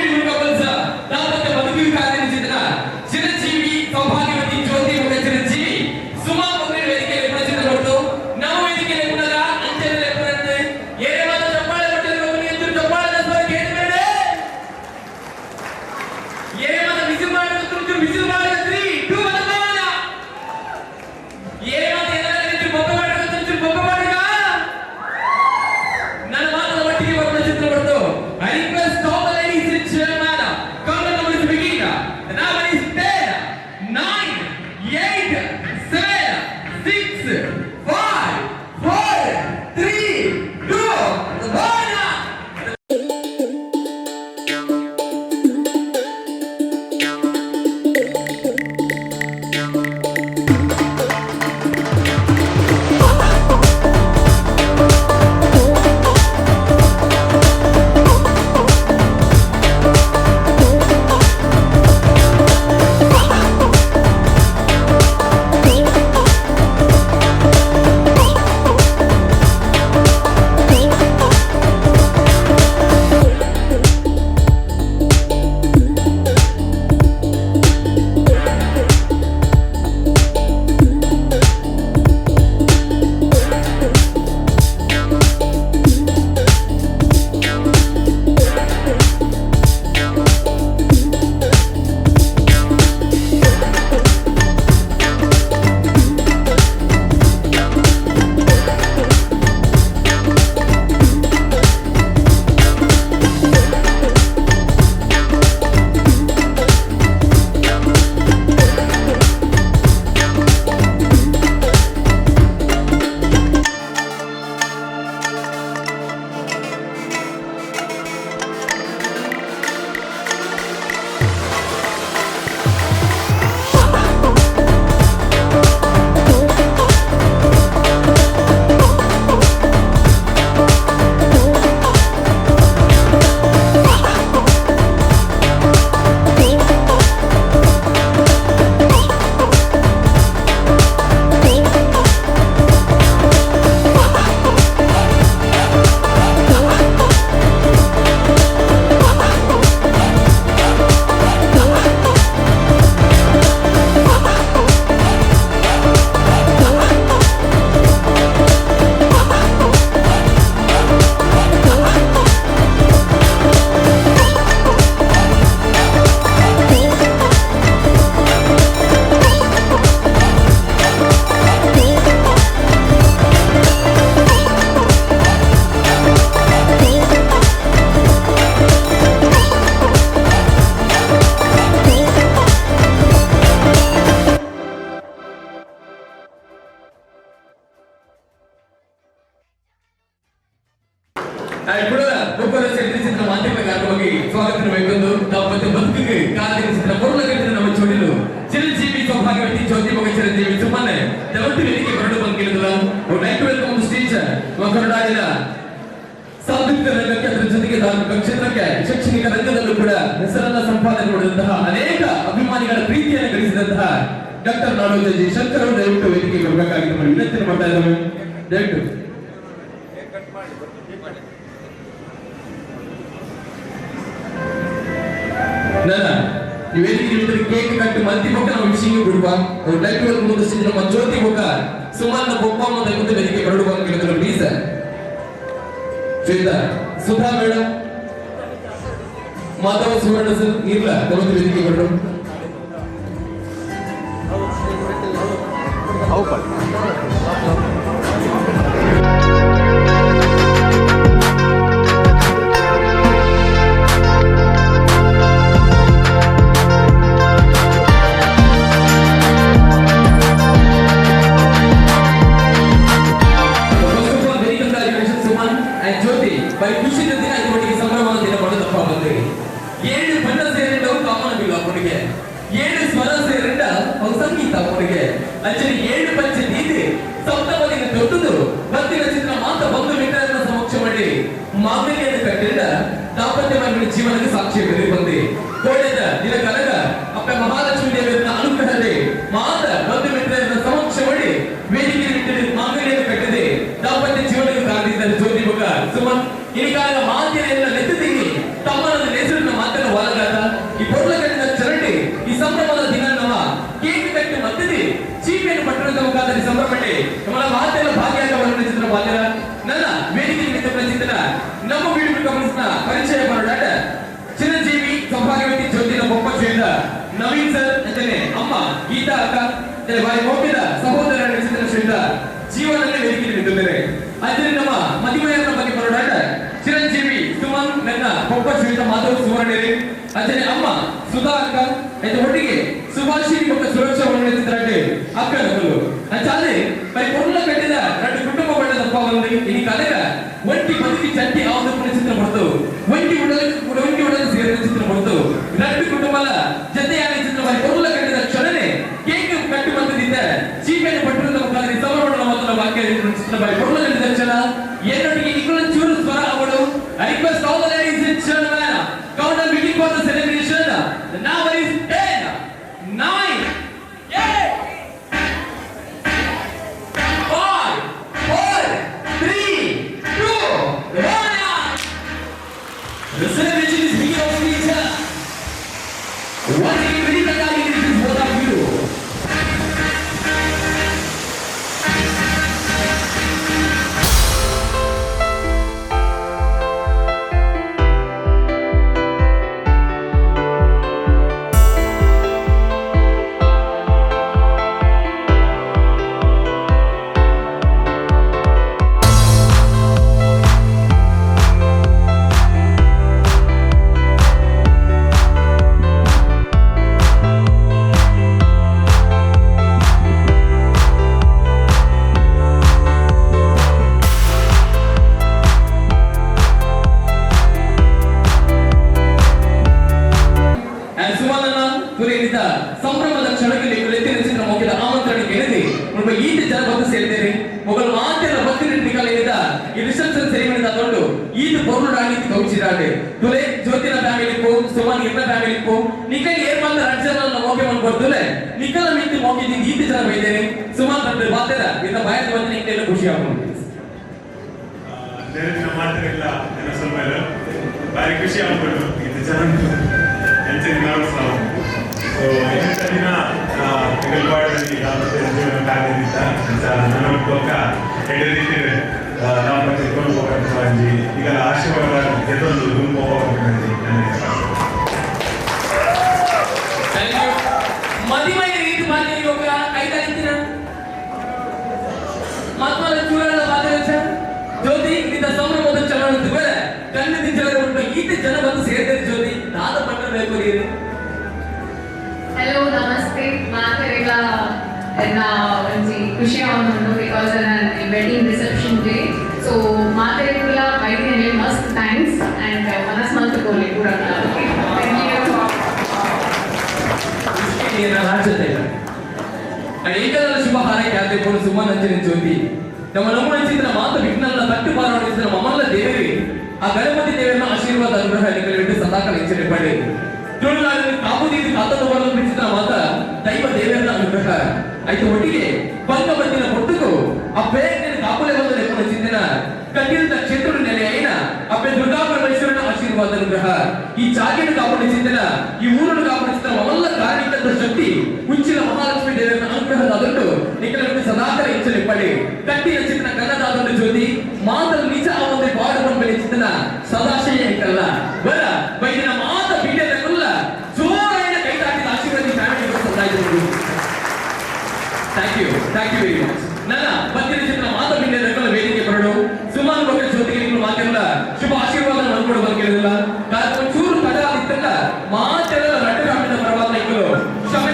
ನಮ್ಮ ಹೆಸರನ್ನ ಸಂಪಾದನೆ ಮಾಡಿದಂತಹ ಅನೇಕ ಅಭಿಮಾನಿಗಳ ಪ್ರೀತಿಯನ್ನು ಗಳಿಸಿದಂತಹ ಡಾಕ್ಟರ್ ನಾಡೋಜಿ ಶಂಕರ್ ಅವರು ದಯವಿಟ್ಟು ವೇದಿಕೆಗೆ ಬರಬೇಕಾಗಿ ನಮ್ಮ ವಿನಂತಿಯನ್ನು ಮಾಡ್ತಾ ಇದ್ದೇವೆ. ದಯವಿಟ್ಟು ವೇದಿಕೆ ಕೇಕ್ ಕಟ್ಟು ಮಂತಿ ಬೊಕ್ಕ ನಾವು ವಿಷಯ ಬಿಡುವ ಲೈಟ್ ಮುಂದೆ ನಮ್ಮ ಜ್ಯೋತಿ ಬೊಕ್ಕ ಸುಮನ್ ಬೊಪ್ಪ ಮತ್ತು ವೇದಿಕೆ ಬರಡುವ ಕೇಳಿದ್ರು please. Shweta Sudha madam Madhava Suvarna sir ಇರ್ಲ ತಮ್ಮ ವೇದಿಕೆ ಬರಡು ಜೀವನಕ್ಕೆ ಸಾಕ್ಷಿ ಬಂದಿ ಕೋಳಿದ ದಿನ ಕನಗ ಅಪ್ಪ ಮಹಾಲಕ್ಷ್ಮೀ ದೇವಿಯನ್ನ ಅನುಗ್ರಹದೆ ಮಾತ ಬಂಧು ಮಿತ್ರರನ್ನ ಸಮಕ್ಷ ಮಾಡಿ ವೇದಿಕೆ ಮಾಂಗಲ್ಯವನ್ನು ಕಟ್ಟಿದೆ ದಾಂಪತ್ಯ ಜೀವನಕ್ಕೆ ಕಾದಿದ್ದಾರೆ ಜ್ಯೋತಿ ಮುಖ ಸುಮನ್ ಇನಿಗಾಲ ಮಾತಿನೆಲ್ಲ ನೆತ್ತಿದ್ದೀವಿ ತಮ್ಮನ ಹೆಸರಿನ ಮಾತನ್ನು ವಾಲಗಾದ ಈ ಪೊರ್ಲ ಕಟ್ಟಿದ ಚರಂಡಿ ಈ ಸಂಭ್ರಮದ ದಿನ ನಮ್ಮ ಕೇಕ್ ಕಟ್ಟಿ ಮತ್ತಿದೆ ಚೀಪಿಯನ್ನು ಪಟ್ಟಣದ ಮುಖಾಂತರ ಸಂಭ್ರಮಣೆ ನಮ್ಮ ಮಾತೆಲ್ಲ ಭಾಗಿಯಾಗಬಲ್ಲ ಚಿತ್ರ ಬಾಲ್ಯರ ನನ್ನ ವೇದಿಕೆ ನಿಮಿತ್ತ ಚಿತ್ರ ನಮ್ಮ ಬೀಡು ಗಮನಿಸಿದ ಪರಿಚಯ ಮಾಡೋಣ. ಚಿರಂಜೀವಿ ಸೌಭಾಗ್ಯವತಿ ಜ್ಯೋತಿನ ಬೊಪ್ಪ ಶ್ವೇತ ನವೀನ್ ಸರ್ ಅಂತಾನೆ ಅಮ್ಮ ಗೀತಾ ಅಕ್ಕ ಬಾರಿ ಮೋಪಿದ ಸಹೋದರ ನಡೆಸಿದ ಶ್ವೇತ ಜೀವನದಲ್ಲಿ ವೇದಿಕೆ ನಿಂತಿದ್ದಾರೆ. ಅದೇ ನಮ್ಮ ಮದುವೆಯನ್ನ ಬಗ್ಗೆ ಬರೋಣ. ಚಿರಂಜೀವಿ ಸುಮನ್ ನನ್ನ ಬೊಪ್ಪ ಶ್ವೇತ ಮಾಧವ್ ಸುವರ್ಣೇರಿ ಅದೇ ಅಮ್ಮ ಸುಧಾ ಅಕ್ಕ ಇದು ಒಟ್ಟಿಗೆ ಸುಭಾಷಿಣಿ ಬೊಕ್ಕ ಸುರಕ್ಷಾ ನಡೆಸಿದ್ರೆ ಅಕ್ಕ ನಗಲು ಅಚಾಲೆ ಬೈ ಪೊರ್ಲ ಕಟ್ಟಿದ ಎರಡು ಕುಟುಂಬ ಬಣ್ಣದಪ್ಪ ಒಂದು ಈ ಕಾಲಗ ಒಂಟಿ ಬದುಕಿ ಚಂಟಿ ಆವದ ಚಿತ್ರ ಬರ್ತವು ಒಂಟಿ ಉಡಲು ಸೇರಿದ ಚಿತ್ರ ಬರ್ತವು ಎರಡು ಕುಟುಂಬದ ಜೊತೆಯಾಗಿ ಚಿತ್ರ ಬೈ ಪೊರ್ಲ ಕಟ್ಟಿದ ಕ್ಷಣನೆ ಕೇಕ್ ಕಟ್ಟಿ ಬಂದಿದ್ದ ಚೀಪೆಯನ್ನು ಪಟ್ಟಣದ ಮುಖಾಂತರ ಸಮರ್ಪಣ ಮೊದಲ ವಾಕ್ಯ ಚಿತ್ರ ಬೈ ಪೊರ್ಲ ಕಟ್ಟಿದ ಕ್ಷಣ ಎರಡೊಟ್ಟಿಗೆ ಇಕ್ಕಳ ಚೂರು ಸ್ವರ ಅವಳು I request all the ladies and gentlemen count down waiting for the celebration. The number is 10, 9, 8, 5, 4, 3, 2, 1. The celebration is beginning of the each. One thing very clearly is both of you. ಸಂಭ್ರಮದ ಕ್ಷಣದಲ್ಲಿ ಎತ್ತಿನ ಮುಗಿದ ಆಮಂತ್ರಣಕ್ಕೆ ಎಳೆದಿ ಈತ ಜನ ಬಂದು ಸೇರಿದ್ದೇನೆ ಮೊಗಲು ಮಾತೆಲ್ಲ ಭಕ್ತಿನಿಂದ ಈ reception ceremony ತಗೊಂಡು ಈತ ಪೌರ್ಣರಾಗಿ ಗೌಚಿರಾಡೆ ತುಲೆ ಜ್ಯೋತಿನ ಫ್ಯಾಮಿಲಿ ಪೋ ಸುಮನ್ ಇರ್ನ ಫ್ಯಾಮಿಲಿ ಪೋ ನಿಕಲ್ ಏರ್ ಬಂದ ರಾಜ್ಯನ ಮೋಕೆ ಮಾಡ್ಕೊಡ್ತುಲೆ ನಿಕಲ ಮಿಂತಿ ಮೋಕಿದ್ದೀನಿ ಈತ ಜನ ಬೈದೇನೆ ಸುಮನ್ ತಂದ್ರೆ ಬಾತೆರ ಇನ್ನ ಬಾಯದ ಬಂದು ನಿಕ್ಕೆಲ್ಲ ಖುಷಿ ಆಗ್ಬೋದು ನೆರವಿನ ಮಾತಿರಲ್ಲ ಏನೋ ಸ್ವಲ್ಪ ಬಾರಿ ಖುಷಿ ಆಗ್ಬೋದು ಈತ ಜನ ಎಂಚಿನ ನಾವು ಸೊ ಇಂಥ ದಿನ ಮೆಗಲ್ವಾಡಲ್ಲಿ ದಾಂಪತ್ಯ ಜೀವನ ಕಾದಿದ್ದ ನನ್ನ ಪಕ್ಕ ಎರಡು ರೀತಿ ದಾಂಪತ್ಯ ಕೊಂಡು ಹೋಗಿ ಈಗ ಆಶೀರ್ವಾದ ಗೆದ್ದೊಂದು ರೂಮ್ ಹೋಗಿ ಮದುವೆ ರೀತಿ ಮಾಡಿ ಹೋಗ ಕೈ ಕಲಿತೀರ ಮತ್ತೊಂದು ಚೂರಲ್ಲ ಮಾತಾಡ ಜ್ಯೋತಿ ಇಂಥ ಸಂಭ್ರಮದ ಚಲನ ಬೇರೆ ಕಣ್ಣಿನ ಜನ ಉಂಟು ಈತ ಜನ ಬಂದು ಸೇರಿದ ಜ್ಯೋತಿ ನಾದ ಪಟ್ಟಣ ಬೇಕು ರೀರಿ. Hello, namaste. Maakarela enna onji khushi avundo because an wedding reception day. So maakarela vaidine must thanks and manasmantu kole pura. Okay. Thank you. Ini raajate. Aikala ಶುಭ ಹಾರೈಕೆ ಆದೆಕೊಂಡು ಸುಮನ್ ಅಂಜನಿ ಜ್ಯೋತಿ ನಮ್ಮ ನಮ್ಮನ ಚಿತ್ರ ಮಾತು ವಿಘ್ನನ ತಟ್ಟು ಪಾರಾಡಿಸಿದ ಮಮ್ಮಲ್ಲ ದೇವಿ ಆ ಗಣಪತಿ ದೇವರ ಆಶೀರ್ವಾದ ಅನುಗ್ರಹ ನಿಮಗೆ ಸದಾಕಾಲ ಹೆಚ್ಚಿರಪಡಿ ತುಳುನಾಡಿನ ಕಾಪುದೀದಿ ಕಾತದ ಬರಲು ಬಿಡಿಸಿದ ಮಾತ ದೈವ ದೇವರ ಅನುಗ್ರಹ ಆಯ್ತು ಒಟ್ಟಿಗೆ ಬಂಗಬಂದಿನ ಒಟ್ಟಿಗೂ ಆ ಬೇಗನೆ ಕಾಪುಲೆ ಬಂದ ಲೆಕ್ಕನ ಚಿಂತನ ಕಟ್ಟಿದ ಕ್ಷೇತ್ರ ನೆಲೆ అయిన ಅಪ್ಪೆ ದುರ್ಗಾ ಪರಮೇಶ್ವರನ ಆಶೀರ್ವಾದ ಅನುಗ್ರಹ ಈ ಜಾಗನ ಕಾಪುಲೆ ಚಿಂತನ ಈ ಊರನ್ನು ಕಾಪಾಡಿಸಿದ ಅವಲ್ಲ ಕಾರಣಿಕದ ಶಕ್ತಿ ಉಚ್ಚಿನ ಮಹಾಲಕ್ಷ್ಮಿ ದೇವರ ಅನುಗ್ರಹದ ಅದನ್ನು ನಿಖಲಕ್ಕೆ ಸದಾಕಾಲ ಹೆಚ್ಚಿರಪಡಿ ಕಟ್ಟಿನ ಚಿಂತನ ಕನ್ನಡದ ಜ್ಯೋತಿ ಮಾತಲು ನಿಜ ಅವೊಂದೇ ಬಾಡುವ ಬೆಲೆ ಚಿಂತನ ಸದಾಶಯ ಇಕ್ಕಲ್ಲ ಬರ ಬೈದಿನ ಮಾತ ಬಿಡ್ಡೆಲ್ಲ ಜೋರಾಯಿನ ಕೈ ದಾಟಿದ ಆಶೀರ್ವಾದ ಫ್ಯಾಮಿಲಿ ಸಂದಾಯಿಸಿದರು ಥ್ಯಾಂಕ್ ಯು ವೆರಿ ಮಚ್ ನನ್ನ ಪತ್ನಿ ಚಿತ್ರ ಮಾತು ಬಿಡ್ಡೆಲ್ಲ ವೇದಿಕೆ ಬರಡು ಸುಮಾರು ಬಗ್ಗೆ ಜೊತೆಗೆ ನೀವು ಮಾತೆಲ್ಲ ಶುಭ ಆಶೀರ್ವಾದ ಮಾಡ್ಕೊಂಡು ಬಂದಿರಲಿಲ್ಲ ಚೂರು ತಡ ಇತ್ತಲ್ಲ ಮಾತೆಲ್ಲ ರಟ್ಟರಾಮಿನ ಪರವಾದ ಇಕ್ಕಲು ಕ್ಷಮೆ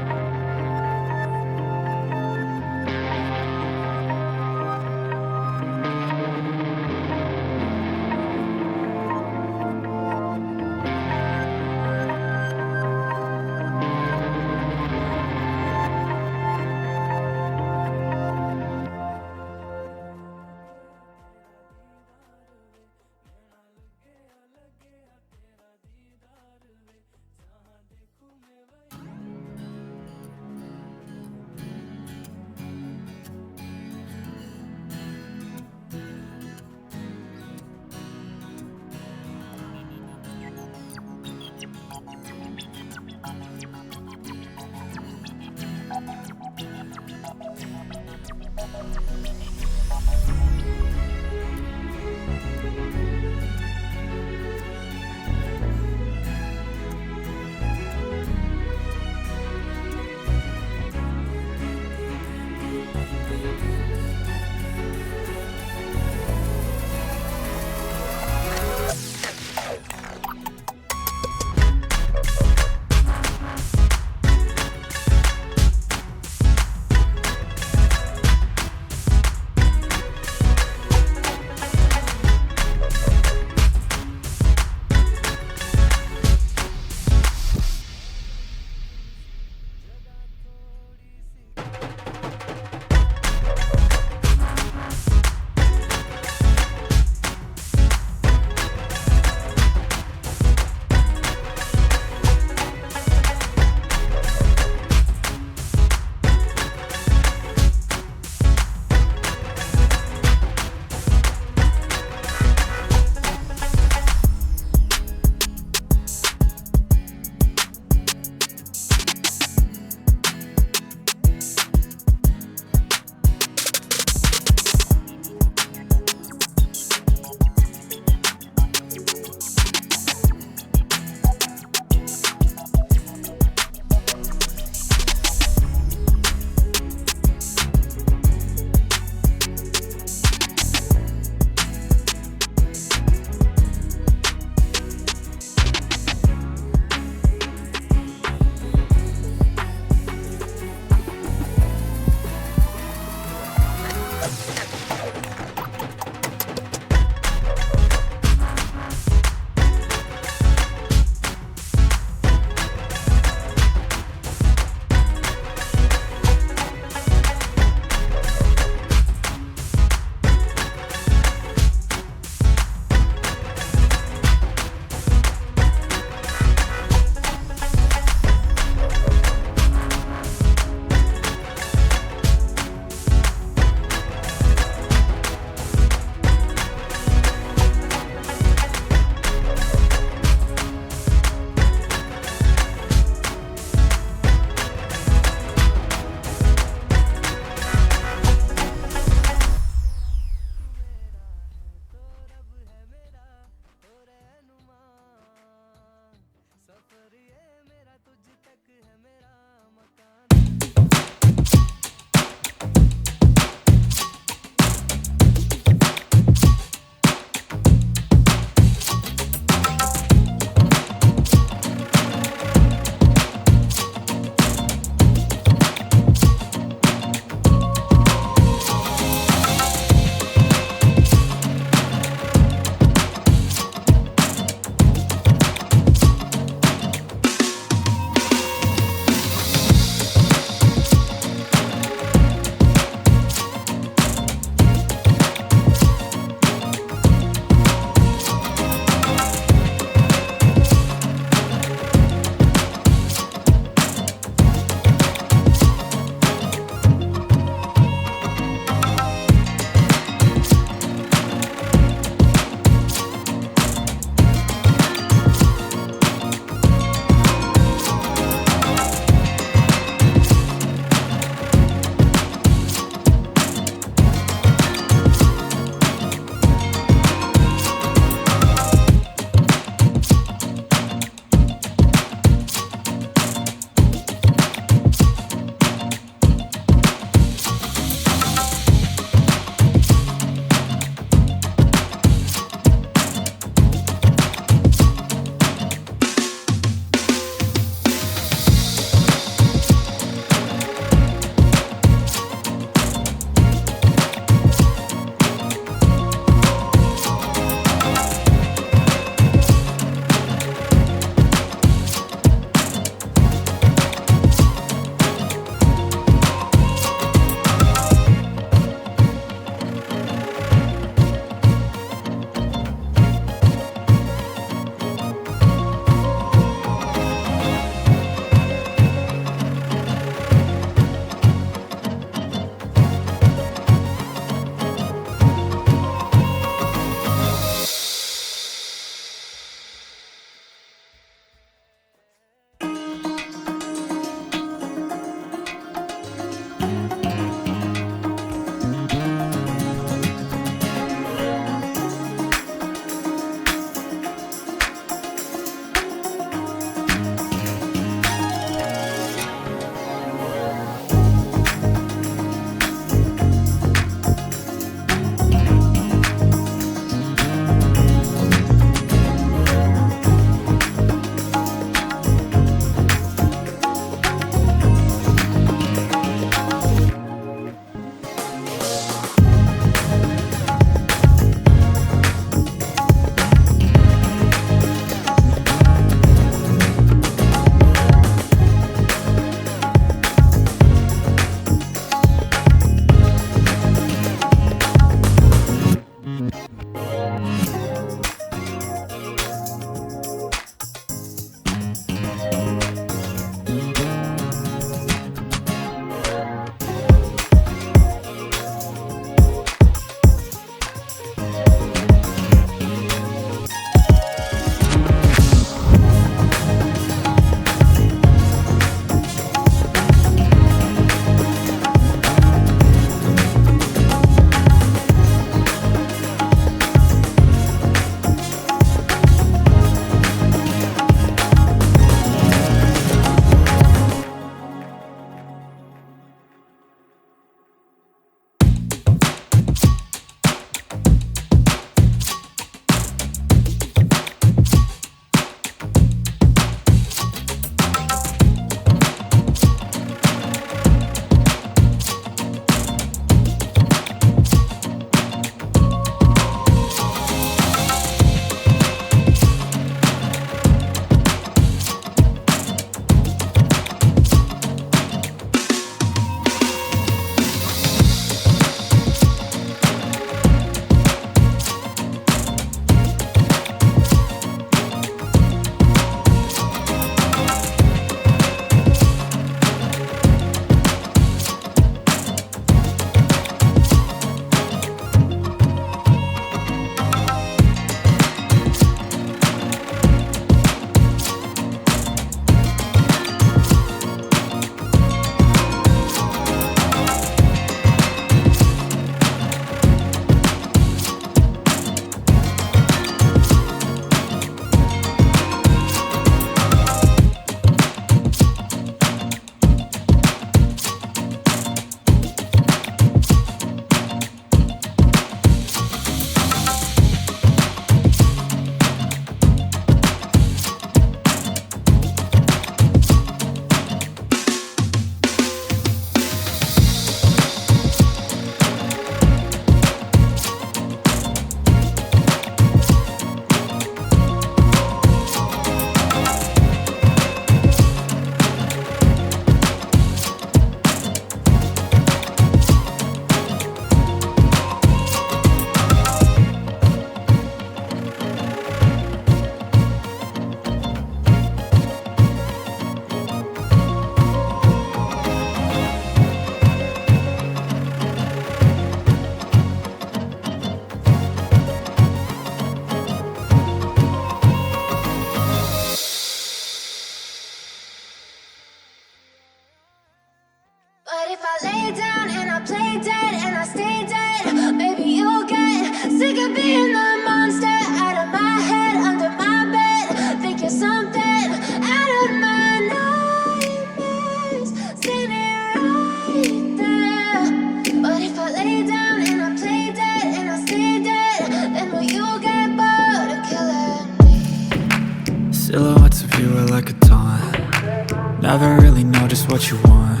Silhouettes of you are like a taunt. Never really know just what you want.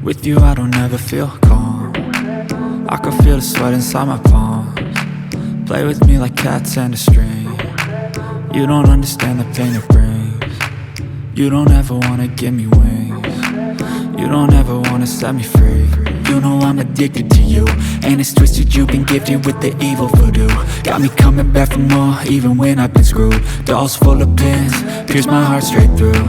With you I don't ever feel calm. I can feel the sweat inside my palms. Play with me like cats and a string. You don't understand the pain it brings. You don't ever wanna give me wings. You don't ever wanna set me free. You know I'm addicted to you, and it's twisted, you've been gifted with the evil voodoo. Got me coming back for more, even when I've been screwed. Dolls full of pins, pierce my heart straight through.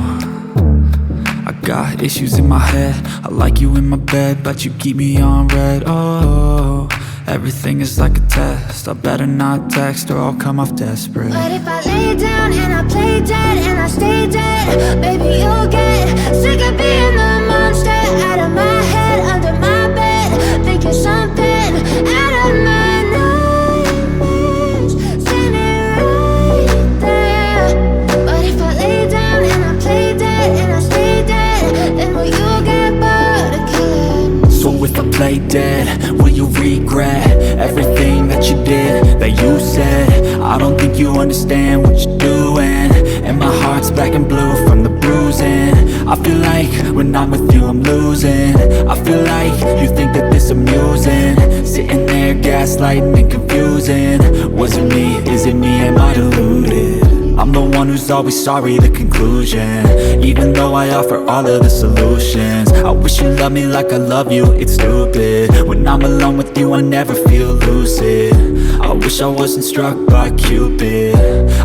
I got issues in my head, I like you in my bed, but you keep me on red. Oh, everything is like a test. I better not text or I'll come off desperate. But if I lay down and I play dead and I stay dead, baby, you'll get sick of being the monster out of my head, under my bed, thinking something out of my nightmares, standing right there. But if I lay down and I play dead and I stay dead, then will you get bored of killing me? So if I play dead, will you regret everything that you did, that you said? I don't think you understand what you're doing, and my heart's black and blue from the bruising. I feel like when I'm with you I'm losing. I feel like you think that this amusing, sitting there gaslighting and confusing. Was it me? Is it me? Am I deluded? I'm the one who's always sorry, the conclusion. Even though I offer all of the solutions, I wish you loved me like I love you, it's stupid. When I'm alone with you I never feel lucid. I wish I wasn't struck by Cupid.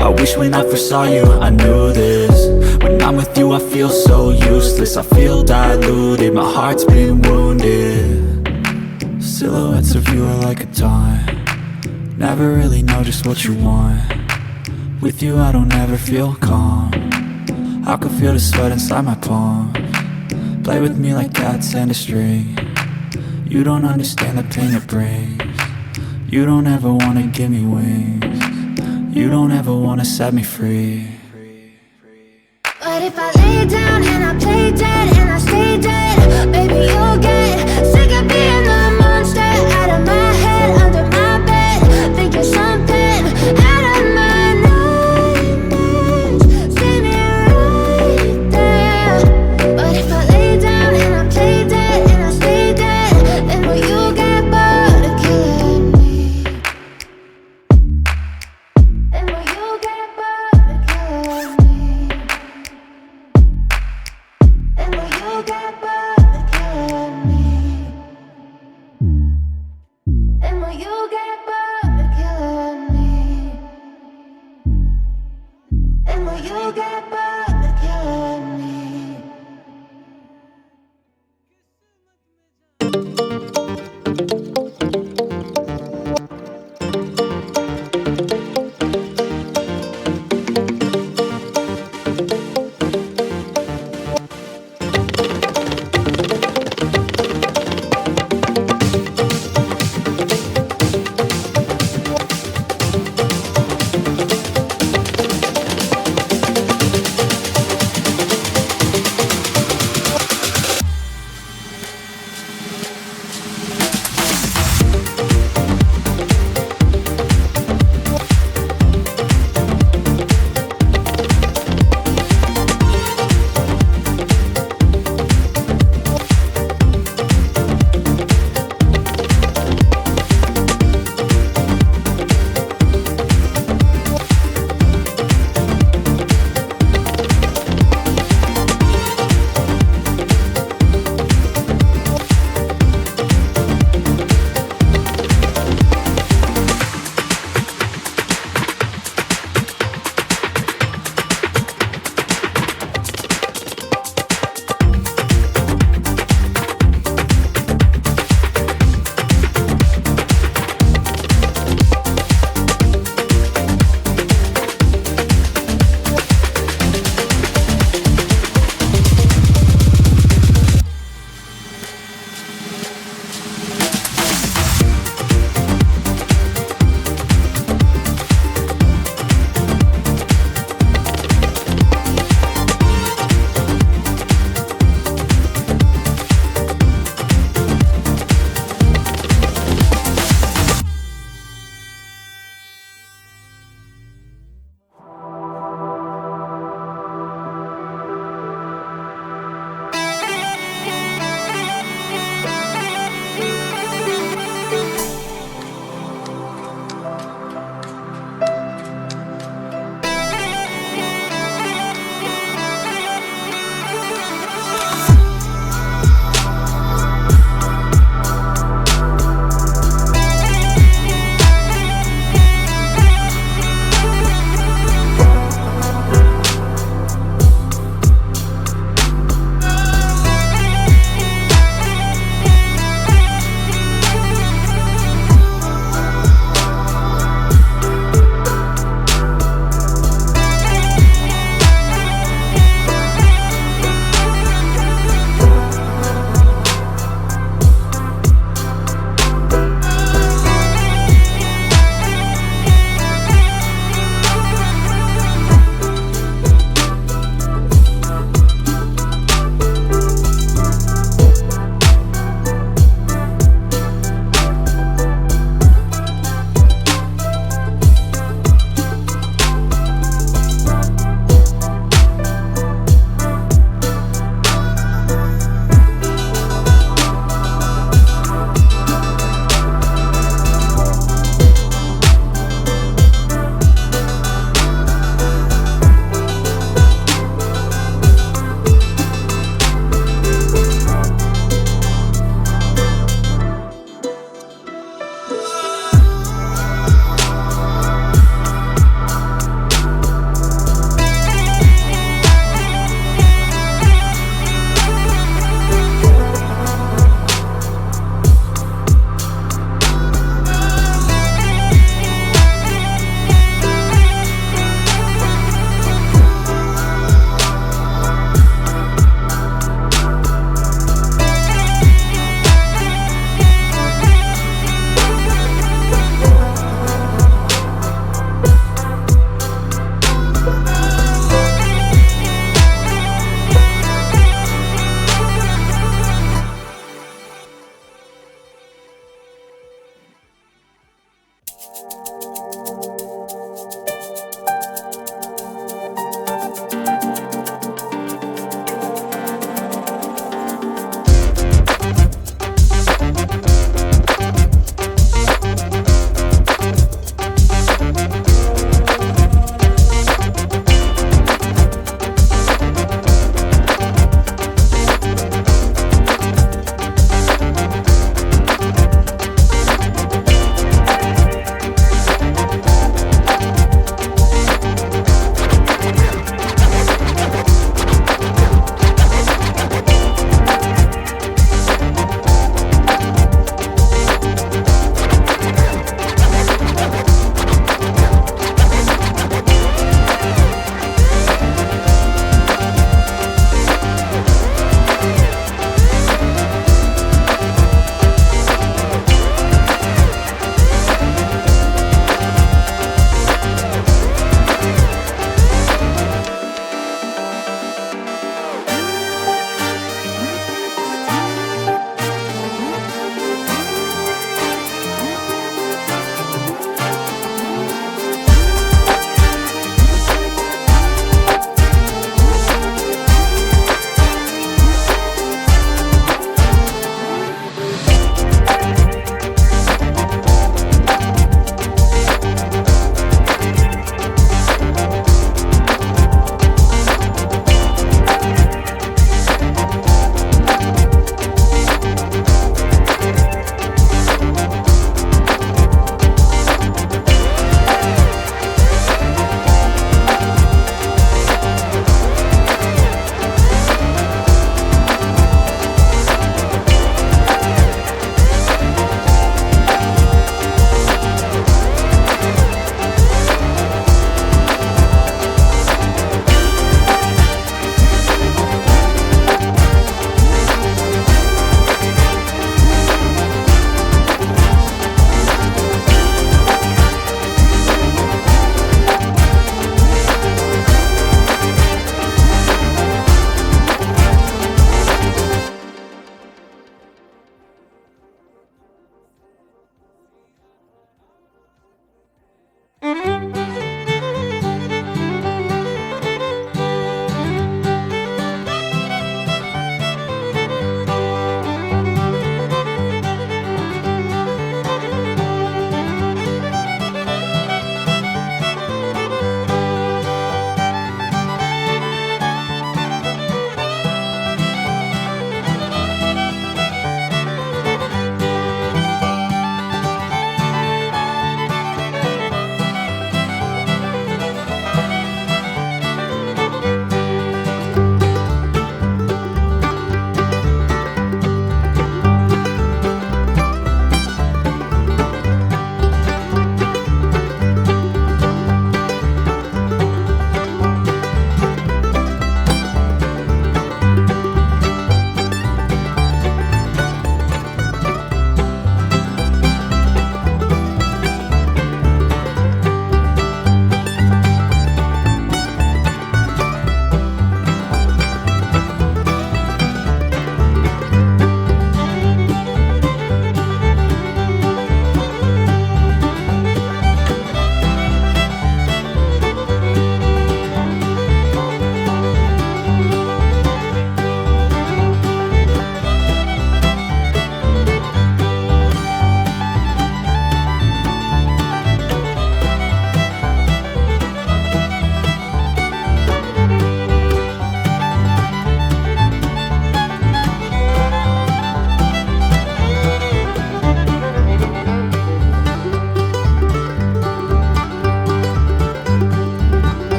I wish when I first saw you I knew this. When I'm with you I feel so useless, I feel diluted, my heart's been wounded. Silhouettes of you are like a taunt. Never really know just what you want. With you I don't ever feel calm. I can feel the sweat inside my palms. Play with me like cats and a string. You don't understand the pain it brings. You don't ever wanna give me wings. You don't ever wanna set me free. But if I lay down and I play dead and I stay dead, baby, you'll get sick of being the monster out of my head, under my bed, thinking something out of my nightmares, standing right there. But if I lay down and I play dead and I stay dead, then will you get bored of killing me? Then will you get bored of killing me?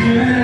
Yeah.